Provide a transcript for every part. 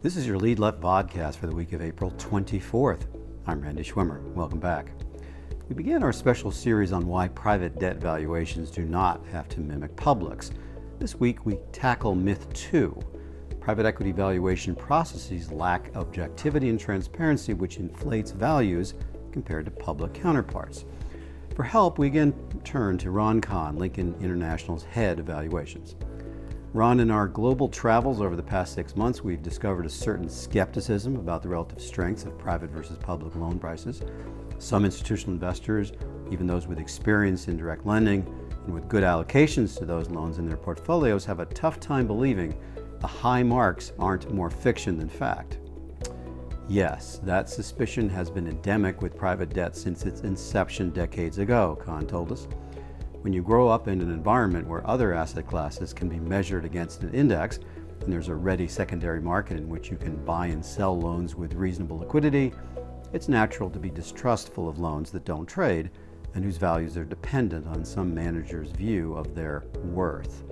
This is your Lead Left podcast for the week of April 24th. I'm Randy Schwimmer. Welcome back. We began our special series on why private debt valuations do not have to mimic publics. This week we tackle myth 2. Private equity valuation processes lack objectivity and transparency, which inflates values compared to public counterparts. For help, we again turn to Ron Kahn, Lincoln International's head of valuations. Ron, in our global travels over the past 6 months, we've discovered a certain skepticism about the relative strengths of private versus public loan prices. Some institutional investors, even those with experience in direct lending and with good allocations to those loans in their portfolios, have a tough time believing the high marks aren't more fiction than fact. Yes, that suspicion has been endemic with private debt since its inception decades ago, Kahn told us. When you grow up in an environment where other asset classes can be measured against an index, and there's a ready secondary market in which you can buy and sell loans with reasonable liquidity, it's natural to be distrustful of loans that don't trade and whose values are dependent on some manager's view of their worth.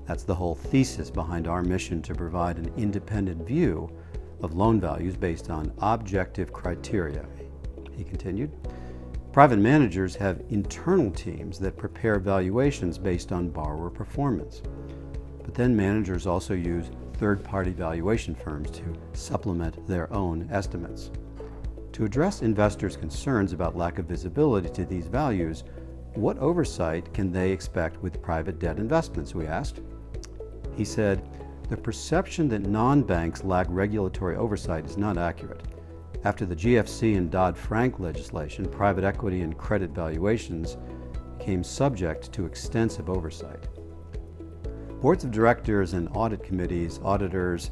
That's the whole thesis behind our mission to provide an independent view of loan values based on objective criteria, he continued. Private managers have internal teams that prepare valuations based on borrower performance. But then managers also use third-party valuation firms to supplement their own estimates. To address investors' concerns about lack of visibility to these values, what oversight can they expect with private debt investments, we asked. He said, the perception that non-banks lack regulatory oversight is not accurate. After the GFC and Dodd-Frank legislation, private equity and credit valuations became subject to extensive oversight. Boards of directors and audit committees, auditors,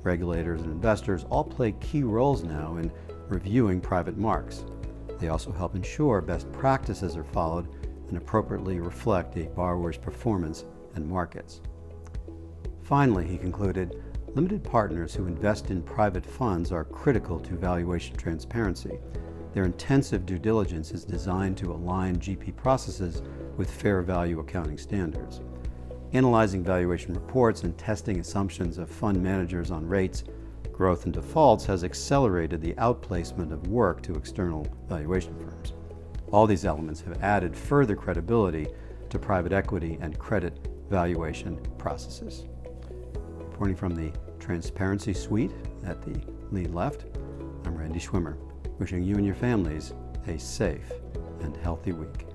regulators, and investors all play key roles now in reviewing private marks. They also help ensure best practices are followed and appropriately reflect a borrower's performance and markets. Finally, he concluded, limited partners who invest in private funds are critical to valuation transparency. Their intensive due diligence is designed to align GP processes with fair value accounting standards. Analyzing valuation reports and testing assumptions of fund managers on rates, growth, and defaults has accelerated the outplacement of work to external valuation firms. All these elements have added further credibility to private equity and credit valuation processes. Reporting from the Transparency Suite at the Lead Left, I'm Randy Schwimmer, wishing you and your families a safe and healthy week.